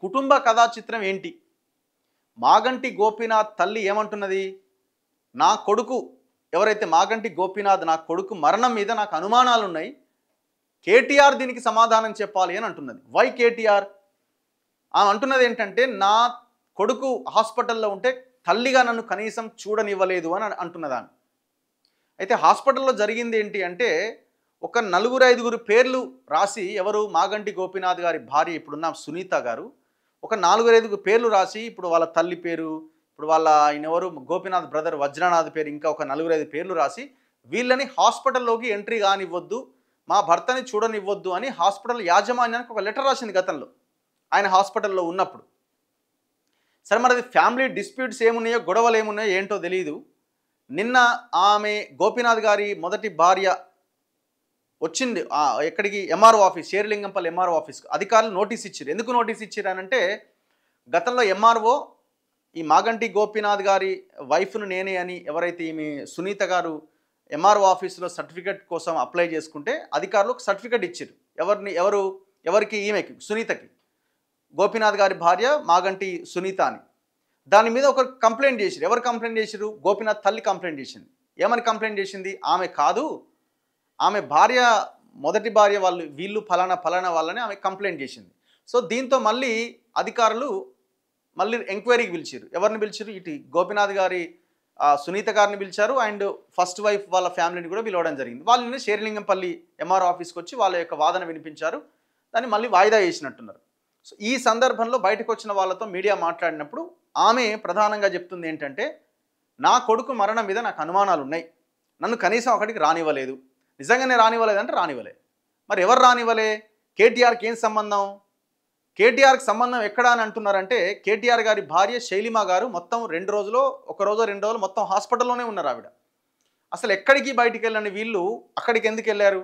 కుటుంబ కథా చిత్రం ఏంటి? మాగంటి గోపీనాథ్ తల్లి ఏమంటున్నది? నా కొడుకు ఎవరైతే మాగంటి గోపీనాథ్ నా కొడుకు మరణం మీద నాకు అనుమానాలు ఉన్నాయి, కేటీఆర్ దీనికి సమాధానం చెప్పాలి అని అంటున్నది. వై కేటీఆర్? ఆమె అంటున్నది ఏంటంటే, నా కొడుకు హాస్పిటల్లో ఉంటే తల్లిగా నన్ను కనీసం చూడనివ్వలేదు అని అంటున్నది ఆమె. అయితే హాస్పిటల్లో జరిగింది ఏంటి అంటే, ఒక 4-5 పేర్లు రాసి, ఎవరు మాగంటి గోపీనాథ్ గారి భార్య ఇప్పుడున్న సునీత గారు ఒక 4-5 పేర్లు రాసి, ఇప్పుడు వాళ్ళ తల్లి పేరు, ఇప్పుడు వాళ్ళ ఆయన ఎవరు గోపీనాథ్ బ్రదర్ వజ్రనాథ్ పేరు, ఇంకా ఒక 4-5 పేర్లు రాసి వీళ్ళని హాస్పిటల్లోకి ఎంట్రీ కానివ్వద్దు, మా భర్తని చూడనివ్వద్దు అని హాస్పిటల్ యాజమాన్యానికి ఒక లెటర్ రాసింది గతంలో ఆయన హాస్పిటల్లో ఉన్నప్పుడు. సరే, మరి అది ఫ్యామిలీ డిస్ప్యూట్స్ ఏమున్నాయో, గొడవలు ఏమున్నాయో ఏంటో తెలియదు. నిన్న ఆమె గోపీనాథ్ గారి మొదటి భార్య వచ్చింది ఎక్కడికి, ఎంఆర్ఓ ఆఫీస్, షేర్లింగంపల్లి ఎంఆర్ఓ ఆఫీస్కి అధికారులు నోటీస్ ఇచ్చారు. ఎందుకు నోటీస్ ఇచ్చారు అని అంటే, గతంలో ఎంఆర్ఓ ఈ మాగంటి గోపీనాథ్ గారి వైఫ్ను నేనే అని ఎవరైతే ఈమె సునీత గారు ఎంఆర్ఓ ఆఫీసులో సర్టిఫికెట్ కోసం అప్లై చేసుకుంటే అధికారులు ఒక సర్టిఫికెట్ ఇచ్చారు. ఎవరికి? ఈమెకి, సునీతకి, గోపీనాథ్ గారి భార్య మాగంటి సునీత అని. దాని మీద ఒక కంప్లైంట్ చేశారు. ఎవరు కంప్లైంట్ చేశారు? గోపీనాథ్ తల్లి కంప్లైంట్ చేసింది. ఏమని కంప్లైంట్ చేసింది? ఆమె కాదు, ఆమె భార్య, మొదటి భార్య వీళ్ళు ఫలానా వాళ్ళని ఆమె కంప్లైంట్ చేసింది. సో దీంతో మళ్ళీ అధికారులు ఎంక్వైరీకి పిలిచారు. ఎవరిని పిలిచారు? ఇటు గోపీనాథ్ గారి సునీత గారిని పిలిచారు, అండ్ ఫస్ట్ వైఫ్ వాళ్ళ ఫ్యామిలీని కూడా పిలవడం జరిగింది. వాళ్ళని షేర్లింగంపల్లి ఎంఆర్ఓ ఆఫీస్కి వచ్చి వాళ్ళ యొక్క వాదన వినిపించారు. దాన్ని మళ్ళీ వాయిదా వేసినట్టున్నారు. సో ఈ సందర్భంలో బయటకు వచ్చిన వాళ్ళతో మీడియా మాట్లాడినప్పుడు ఆమె ప్రధానంగా చెప్తుంది ఏంటంటే, నా కొడుకు మరణం మీద నాకు అనుమానాలు ఉన్నాయి, నన్ను కనీసం అక్కడికి రానివ్వలేదు. నిజంగానే రానివ్వలేదంటే రానివ్వలేదు. మరి ఎవరు రానివ్వలే? కేటీఆర్కి ఏం సంబంధం? కేటీఆర్కి సంబంధం ఎక్కడ అని అంటున్నారంటే, కేటీఆర్ గారి భార్య శైలిమ గారు మొత్తం 2 రోజులు, 2 రోజులు మొత్తం హాస్పిటల్లోనే ఉన్నారు ఆవిడ. అసలు ఎక్కడికి బయటికి వెళ్ళని వీళ్ళు అక్కడికి ఎందుకు వెళ్ళారు?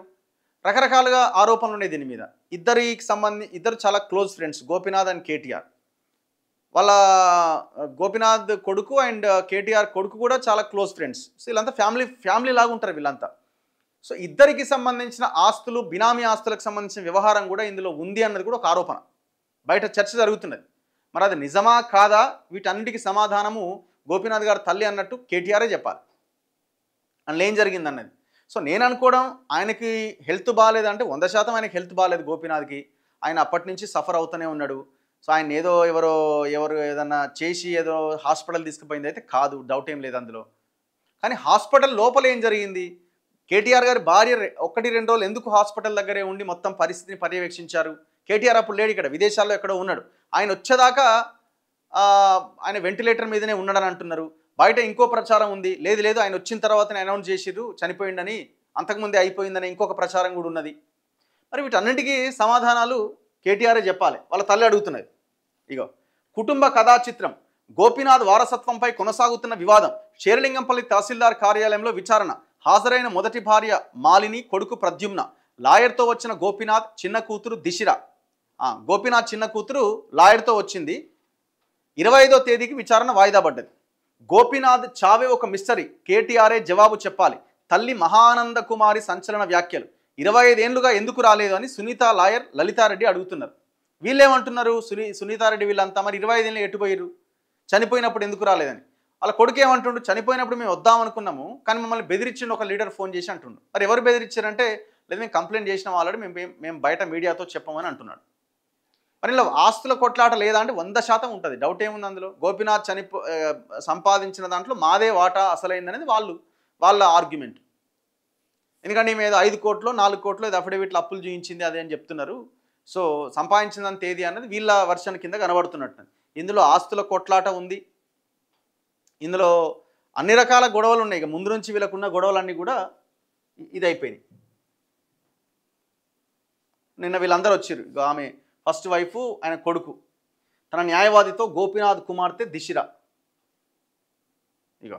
రకరకాలుగా ఆరోపణలు ఉన్నాయి దీని మీద. ఇద్దరు చాలా close friends, Gopinath and KTR. వాళ్ళ గోపీనాథ్ కొడుకు అండ్ కేటీఆర్ కొడుకు కూడా చాలా క్లోజ్ ఫ్రెండ్స్. సో వీళ్ళంతా ఫ్యామిలీ లాగా ఉంటారు వీళ్ళంతా. సో ఇద్దరికి సంబంధించిన ఆస్తులు, బినామీ ఆస్తులకు సంబంధించిన వ్యవహారం కూడా ఇందులో ఉంది అన్నది కూడా ఒక ఆరోపణ. బయట చర్చ జరుగుతున్నది. మరి అది నిజమా కాదా? వీటన్నిటికీ సమాధానము గోపీనాథ్ గారి తల్లి అన్నట్టు కేటీఆరే చెప్పాలి, అందులో ఏం జరిగింది అన్నది. సో నేను అనుకోవడం, ఆయనకి హెల్త్ బాగాలేదంటే 100% ఆయనకి హెల్త్ బాగాలేదు గోపీనాథ్కి. ఆయన అప్పటి నుంచి సఫర్ అవుతూనే ఉన్నాడు. సో ఆయన ఏదో ఎవరు ఏదన్నా చేసి ఏదో హాస్పిటల్ తీసుకుపోయింది అయితే కాదు, డౌట్ ఏం లేదు అందులో. కానీ హాస్పిటల్ లోపల ఏం జరిగింది? కేటీఆర్ గారి భార్య 1-2 రోజులు ఎందుకు హాస్పిటల్ దగ్గరే ఉండి మొత్తం పరిస్థితిని పర్యవేక్షించారు? కేటీఆర్ అప్పుడు లేడు, ఇక్కడ విదేశాల్లో ఎక్కడో ఉన్నాడు. ఆయన వచ్చేదాకా ఆయన వెంటిలేటర్ మీదనే ఉన్నాడని అంటున్నారు. బయట ఇంకో ప్రచారం ఉంది, లేదు ఆయన వచ్చిన తర్వాతనే అనౌన్స్ చేసిర్రు చనిపోయిందని, అంతకుముందే అయిపోయిందని ఇంకొక ప్రచారం కూడా ఉన్నది. మరి వీటన్నింటికీ సమాధానాలు కేటీఆరే చెప్పాలి. వాళ్ళ తల్లి అడుగుతున్నది. ఇగో, కుటుంబ కథా చిత్రం, గోపీనాథ్ వారసత్వంపై కొనసాగుతున్న వివాదం, షేర్లింగంపల్లి తహసీల్దార్ కార్యాలయంలో విచారణ, హాజరైన మొదటి భార్య మాలిని, కొడుకు ప్రద్యుమ్న, లాయర్తో వచ్చిన గోపీనాథ్ చిన్న కూతురు దిశిర. గోపీనాథ్ చిన్న కూతురు లాయర్తో వచ్చింది. 25వ తేదీకి విచారణ వాయిదా పడ్డది. గోపీనాథ్ చావే ఒక మిస్టరీ, కేటీఆర్ఏ జవాబు చెప్పాలి, తల్లి మహానంద కుమారి సంచలన వ్యాఖ్యలు, 25 ఏళ్లుగా ఎందుకు రాలేదు అని సునీత లాయర్ లలితారెడ్డి అడుగుతున్నారు. వీళ్ళేమంటున్నారు? సునీతారెడ్డి వీళ్ళంతా మరి 25 ఏళ్ళు ఎట్టుపోయారు, చనిపోయినప్పుడు ఎందుకు రాలేదని. వాళ్ళ కొడుకు ఏమంటుండు? చనిపోయినప్పుడు మేము వద్దామనుకున్నాము, కానీ మమ్మల్ని బెదిరించిండు ఒక లీడర్ ఫోన్ చేసి అంటుండు. మరి ఎవరు బెదిరించారంటే, లేదు మేము కంప్లైంట్ చేసినాం ఆల్రెడీ, మేము బయట మీడియాతో చెప్పమని అంటున్నాడు. మరి ఇలా ఆస్తుల కొట్లాట లేదా అంటే 100% ఉంటుంది, డౌట్ ఏముంది అందులో. గోపీనాథ్ సంపాదించిన దాంట్లో మాదే వాటా అసలైందనేది వాళ్ళ ఆర్గ్యుమెంట్. ఎందుకంటే ఈమె ఏదో 5 కోట్లు 4 కోట్లు ఏదో అఫిడవిట్లు అప్పులు చూయించింది అదే అని చెప్తున్నారు. సో సంపాదించిన తేదీ అన్నది వీళ్ళ వర్షన్ కింద కనబడుతున్నట్టు. ఇందులో ఆస్తుల కొట్లాట ఉంది, ఇందులో అన్ని రకాల గొడవలు ఉన్నాయి. ఇక ముందు నుంచి వీళ్ళకున్న గొడవలన్నీ కూడా ఇదైపోయినాయి. నిన్న వీళ్ళందరూ వచ్చారు. ఆమె ఫస్ట్ వైఫ్, ఆయన కొడుకు, తన న్యాయవాదితో గోపీనాథ్ కుమార్తె దిశిర. ఇక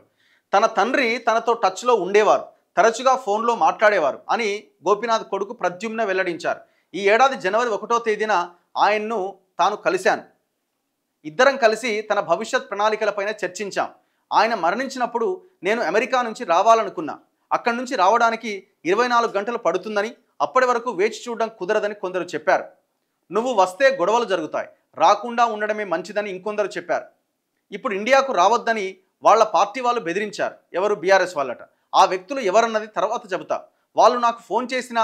తన తండ్రి తనతో టచ్లో ఉండేవారు, తరచుగా ఫోన్లో మాట్లాడేవారు అని గోపీనాథ్ కొడుకు ప్రద్యుమ్న వెల్లడించారు. ఈ ఏడాది జనవరి 1వ తేదీన ఆయన్ను తాను కలిశాను. ఇద్దరం కలిసి తన భవిష్యత్ ప్రణాళికలపైన చర్చించాం. ఆయన మరణించినప్పుడు నేను అమెరికా నుంచి రావాలనుకున్నా. అక్కడి నుంచి రావడానికి 24 గంటలు పడుతుందని, అప్పటి వరకు వేచి చూడడం కుదరదని కొందరు చెప్పారు. నువ్వు వస్తే గొడవలు జరుగుతాయి, రాకుండా ఉండడమే మంచిదని ఇంకొందరు చెప్పారు. ఇప్పుడు ఇండియాకు రావద్దని వాళ్ళ పార్టీ వాళ్ళు బెదిరించారు. ఎవరు? బీఆర్ఎస్ వాళ్ళట. ఆ వ్యక్తులు ఎవరన్నది తర్వాత చెబుతా. వాళ్ళు నాకు ఫోన్ చేసిన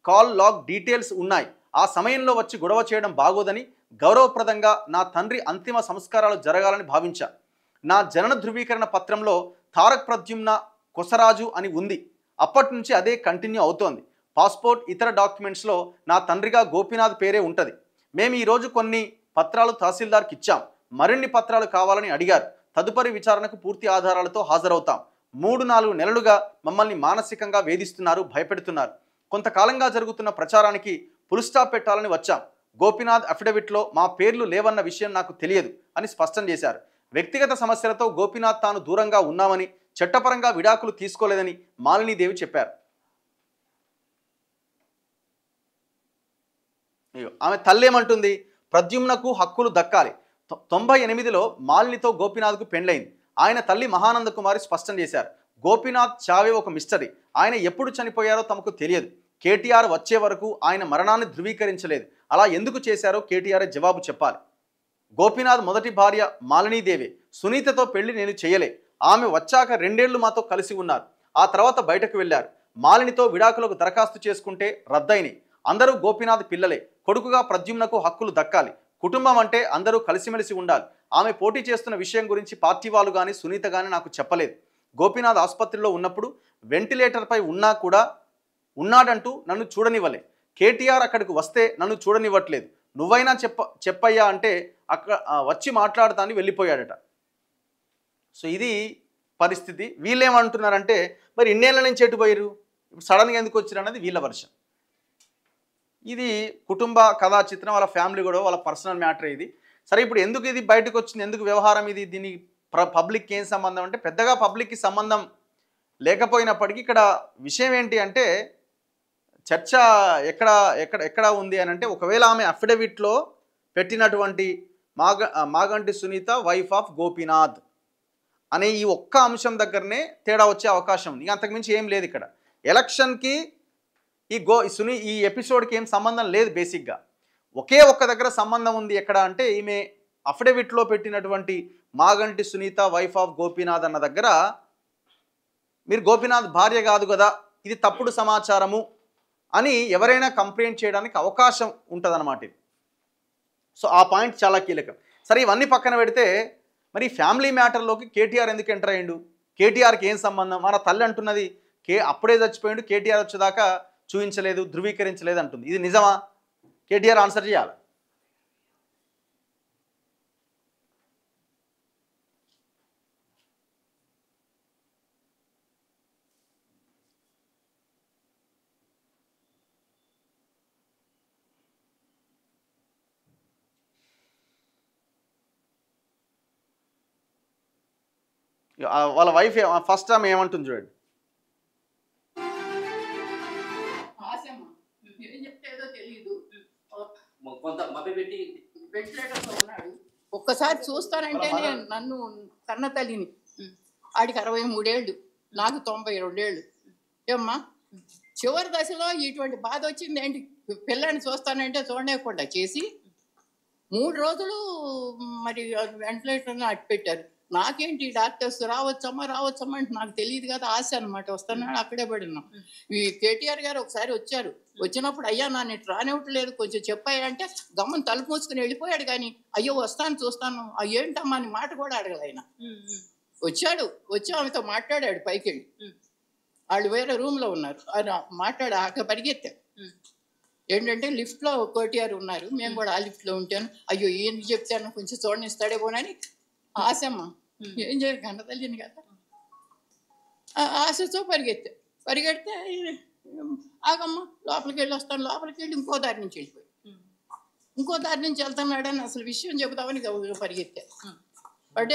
కాల్ లాగ్ డీటెయిల్స్ ఉన్నాయి. ఆ సమయంలో వచ్చి గొడవ చేయడం బాగోదని గౌరవప్రదంగా నా తండ్రి అంతిమ సంస్కారాలు జరగాలని భావించా. నా జనన ధృవీకరణ పత్రంలో తారక్ ప్రద్యుమ్న కొసరాజు అని ఉంది. అప్పటి నుంచి అదే కంటిన్యూ అవుతోంది. పాస్పోర్ట్ ఇతర డాక్యుమెంట్స్లో నా తండ్రిగా గోపీనాథ్ పేరే ఉంటుంది. మేము ఈరోజు కొన్ని పత్రాలు తహసీల్దార్కి ఇచ్చాం. మరిన్ని పత్రాలు కావాలని అడిగారు. తదుపరి విచారణకు పూర్తి ఆధారాలతో హాజరవుతాం. 3-4 నెలలుగా మమ్మల్ని మానసికంగా వేధిస్తున్నారు, భయపెడుతున్నారు. కొంతకాలంగా జరుగుతున్న ప్రచారానికి ఫుల్ స్టాప్ పెట్టాలని వచ్చాం. గోపీనాథ్ అఫిడవిట్లో మా పేర్లు లేవన్న విషయం నాకు తెలియదు అని స్పష్టం చేశారు. వ్యక్తిగత సమస్యలతో గోపీనాథ్ తాను దూరంగా ఉన్నామని, చట్టపరంగా విడాకులు తీసుకోలేదని మాలినీదేవి చెప్పారు. ఆమె తల్లేమంటుంది? ప్రద్యుమ్నకు హక్కులు దక్కాలి. 98లో మాలినితో గోపీనాథ్కు పెండ్లైంది. ఆయన తల్లి మహానంద కుమారి స్పష్టం చేశారు. గోపీనాథ్ చావే ఒక మిస్టరీ. ఆయన ఎప్పుడు చనిపోయారో తమకు తెలియదు. కేటీఆర్ వచ్చే వరకు ఆయన మరణాన్ని ధృవీకరించలేదు. అలా ఎందుకు చేశారో కేటీఆర్ జవాబు చెప్పాలి. గోపీనాథ్ మొదటి భార్య మాలినీదేవి. సునీతతో పెళ్లి నేను చేయలే. ఆమె వచ్చాక 2 ఏళ్లు మాతో కలిసి ఉన్నారు. ఆ తర్వాత బయటకు వెళ్లారు. మాలినితో విడాకులకు దరఖాస్తు చేసుకుంటే రద్దయినాయి. అందరూ గోపీనాథ్ పిల్లలే. కొడుకుగా ప్రద్యుమ్నకు హక్కులు దక్కాలి. కుటుంబం అంటే అందరూ కలిసిమెలిసి ఉండాలి. ఆమె పోటీ చేస్తున్న విషయం గురించి పార్టీ వాళ్ళు కానీ సునీత కానీ నాకు చెప్పలేదు. గోపీనాథ్ ఆసుపత్రిలో ఉన్నప్పుడు వెంటిలేటర్పై ఉన్నా కూడా ఉన్నాడంటూ నన్ను చూడనివ్వలే. కేటీఆర్ అక్కడికి వస్తే నన్ను చూడనివ్వట్లేదు. నువ్వైనా చెప్పయ్యా అంటే అక్కడ వచ్చి మాట్లాడతానని వెళ్ళిపోయాడట. సో ఇది పరిస్థితి. వీళ్ళేమంటున్నారంటే మరి ఇన్నేళ్ల నుంచి ఎటుపోయారు, ఇప్పుడు సడన్గా ఎందుకు వచ్చారు అన్నది వీళ్ళ వర్షన్. ఇది కుటుంబ కథా చిత్రం. వాళ్ళ ఫ్యామిలీ కూడా వాళ్ళ పర్సనల్ మ్యాటర్ ఇది. సరే, ఇప్పుడు ఎందుకు ఇది బయటకు వచ్చింది, ఎందుకు వ్యవహారం ఇది, దీనికి పబ్లిక్కి ఏం సంబంధం అంటే పెద్దగా పబ్లిక్కి సంబంధం లేకపోయినప్పటికీ ఇక్కడ విషయం ఏంటి అంటే చర్చ ఎక్కడ ఉంది అని అంటే, ఒకవేళ ఆమె అఫిడవిట్లో పెట్టినటువంటి మాగంటి సునీత వైఫ్ ఆఫ్ గోపీనాథ్ అనే ఈ ఒక్క అంశం దగ్గరనే తేడా వచ్చే అవకాశం ఉంది. ఇక అంతకుమించి ఏం లేదు. ఇక్కడ ఎలక్షన్కి ఈ ఎపిసోడ్కి ఏం సంబంధం లేదు. బేసిక్గా ఒకే ఒక్క దగ్గర సంబంధం ఉంది. ఎక్కడ అంటే ఈమె అఫిడవిట్లో పెట్టినటువంటి మాగంటి సునీత వైఫ్ ఆఫ్ గోపీనాథ్ అన్న దగ్గర మీరు గోపీనాథ్ భార్య కాదు కదా, ఇది తప్పుడు సమాచారము అని ఎవరైనా కంప్లైంట్ చేయడానికి అవకాశం ఉంటుందన్నమాట. సో ఆ పాయింట్ చాలా కీలకం. సరే, ఇవన్నీ పక్కన పెడితే మరి ఫ్యామిలీ మ్యాటర్లోకి కేటీఆర్ ఎందుకు ఎంటర్ అయ్యిండు? కేటీఆర్కి ఏం సంబంధం? మన తల్లి అంటున్నది అప్పుడే చచ్చిపోయిండు, కేటీఆర్ వచ్చేదాకా చూపించలేదు, ధృవీకరించలేదు అంటుంది. ఇది నిజమా? కేటీఆర్ ఆన్సర్ చేయాలి. వాళ్ళ వైఫ్ ఫస్ట్ టైం ఏమంటుంది చూడండి. ఒక్కసారి చూస్తానంటే నన్ను కన్న తల్లిని. ఆడికి 63 ఏళ్ళు, నాకు 92 ఏళ్ళు. ఏమ్మా చివరి దశలో ఇటువంటి బాధ వచ్చింది ఏంటి? పిల్లని చూస్తానంటే చూడలేకుండా చేసి 3 రోజులు మరి వెంటిలేటర్ని అట్టి పెట్టారు. నాకేంటి డాక్టర్స్ రావచ్చమ్మా అంటే నాకు తెలియదు కదా, ఆశ అనమాట. వస్తున్నాడు, అక్కడే పడినాం. ఈ కేటీఆర్ గారు ఒకసారి వచ్చారు. వచ్చినప్పుడు అయ్యా నన్ను ఇటు రానివ్వట్లేదు, కొంచెం చెప్పాయా అంటే గమ్మని తలుపు మూసుకుని వెళ్ళిపోయాడు. కానీ అయ్యో వస్తాను చూస్తాను ఏంటమ్మా అని మాట కూడా అడగల ఆయన. వచ్చి ఆమెతో మాట్లాడాడు. పైకి వెళ్ళి వాళ్ళు వేరే రూమ్లో ఉన్నారు. మాట్లాడి అక్కడ పరిగెత్తారు. ఏంటంటే లిఫ్ట్లో కేటీఆర్ ఉన్నారు, మేము కూడా ఆ లిఫ్ట్లో ఉంటాను. అయ్యో ఏం చెప్తాను, కొంచెం చూడనిస్తాడేమోనని ఆశమ్మ. ఏం చేయాలి, కన్న తల్లిని కదా. ఆశతో పరిగెడితే ఆగమ్మ లోపలికి వెళ్ళి వస్తాను. లోపలికి వెళ్ళి ఇంకో దారి నుంచి వెళ్తున్నాడని అసలు విషయం చెబుతామని పరిగెత్తా.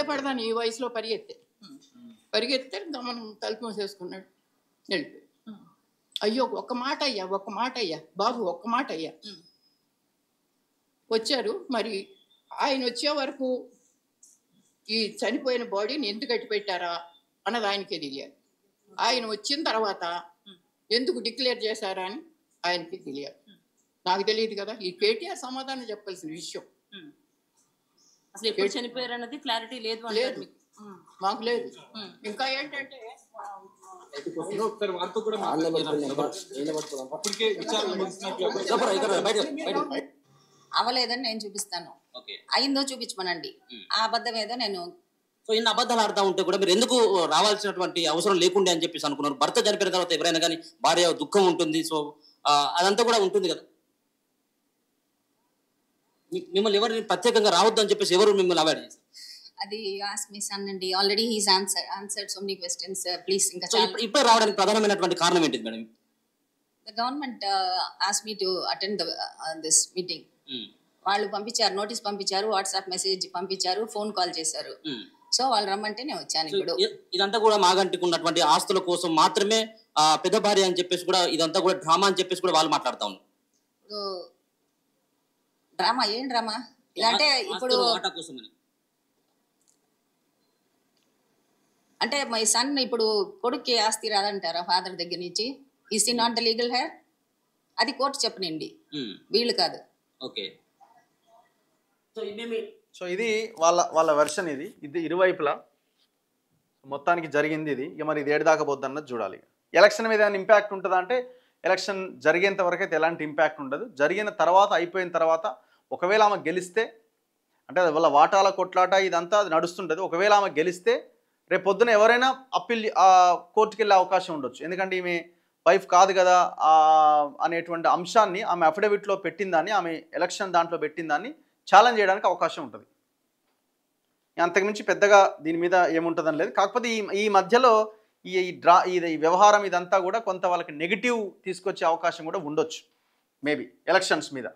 పడతాను ఈ వయసులో పరిగెత్తే గమనం తలుపు మూసేసుకున్నాడు, వెళ్ళిపోయి. అయ్యో ఒక్క మాట అయ్యా బాబు, ఒక్క మాట అయ్యా. వచ్చారు. మరి ఆయన వచ్చే వరకు ఈ చనిపోయిన బాడీని ఎందుకు కట్టి పెట్టారా అన్నది ఆయనకే తెలియాలి. ఆయన వచ్చిన తర్వాత ఎందుకు డిక్లేర్ చేశారా అని ఆయనకి తెలియాలి. నాకు తెలియదు కదా, ఈ కేటీఆర్ సమాధానం చెప్పాల్సిన విషయం. అసలు ఎప్పుడు చనిపోయారు అన్నది క్లారిటీ లేదు అంటారు లేదు, మీకు. మాకు లేదు. ఇంకా ఏంటంటే ఒకసారి వారితో కూడా అప్పటికే విచారణ ముగిసినట్లు అవలేదని నేను చూపిస్తాను, ఓకే. అయిందో చూపించమనండి. ఆ అబద్ధం ఏదో నేను సో ఇన్ని అబద్ధాలు ఆడుతూ ఉంటే కూడా మీరు ఎందుకు రావాల్సినటువంటి అవసరం లేకుండే అని చెప్పేసి అనుకున్నారు? భర్త చనిపోయిన తర్వాత ఎవరైనా కానీ భార్య దుఃఖం ఉంటుంది, సో అదంతా కూడా ఉంటుంది కదా. మిమ్మల్ని ఎవరిని ప్రత్యేకంగా రావద్దు అని చెప్పేసి ఎవరు మిమ్మల్ని అవాయిడ్ చేస్తారు? అది ఆస్క్ మీ సన్ అండి, already he's answered so many questions. Please ఇంకా సో ఇప్పుడు రావడానికి ప్రధానమైనటువంటి కారణం ఏంటిది madam? The government ask me to attend this meeting. వాళ్ళు పంపించారు, నోటీస్ పంపించారు, వాట్సాప్ మెసేజ్ పంపించారు, ఫోన్ కాల్ చేశారు. సో వాళ్ళు రమ్మంటే నేను వచ్చాను. ఇప్పుడు ఇదంతా కూడా మాగంటికి ఉన్నటువంటి ఆస్తుల కోసం మాత్రమే పెద్ద భార్య అని చెప్పేసి కూడా ఇదంతా కూడా డ్రామా అని చెప్పేసి కూడా వాళ్ళు మాట్లాడుతా ఉన్నారు. డ్రామా ఏం డ్రామా ఇదంటే? ఇప్పుడు అంటే మై సన్ ఇప్పుడు కొడుక్కి ఆస్తి రాదంటారా ఫాదర్ దగ్గర నుంచి? Is not the legal heir? అది కోర్టు చెప్పనండి, వీళ్ళు కాదు. ఓకే. సో ఇది వాళ్ళ వెర్షన్. ఇది ఇరువైపులా మొత్తానికి జరిగింది ఇది. ఇక మరి ఇది ఏడు దాకా పోద్ది అన్నది చూడాలి. ఎలక్షన్ మీద ఏమైనా ఇంపాక్ట్ ఉంటుందా అంటే ఎలక్షన్ జరిగేంత వరకు అయితే ఎలాంటి ఇంపాక్ట్ ఉండదు. జరిగిన తర్వాత, అయిపోయిన తర్వాత ఒకవేళ ఆమె గెలిస్తే, అంటే వాళ్ళ వాటాల కొట్లాట ఇదంతా అది నడుస్తుంటుంది. ఒకవేళ ఆమె గెలిస్తే రేపు పొద్దున ఎవరైనా అప్పీల్ కోర్టుకు వెళ్ళే అవకాశం ఉండొచ్చు. ఎందుకంటే ఈమె వైఫ్ కాదు కదా అనేటువంటి అంశాన్ని ఆమె అఫిడవిట్లో పెట్టిందాన్ని, ఆమె ఎలక్షన్ దాంట్లో పెట్టిందాన్ని ఛాలెంజ్ చేయడానికి అవకాశం ఉంటుంది. అంతకుమించి పెద్దగా దీని మీద ఏముంటుందని లేదు. కాకపోతే ఈ మధ్యలో ఈ వ్యవహారం ఇదంతా కూడా కొంత వాళ్ళకి నెగిటివ్ తీసుకొచ్చే అవకాశం కూడా ఉండొచ్చు మేబీ ఎలక్షన్స్ మీద.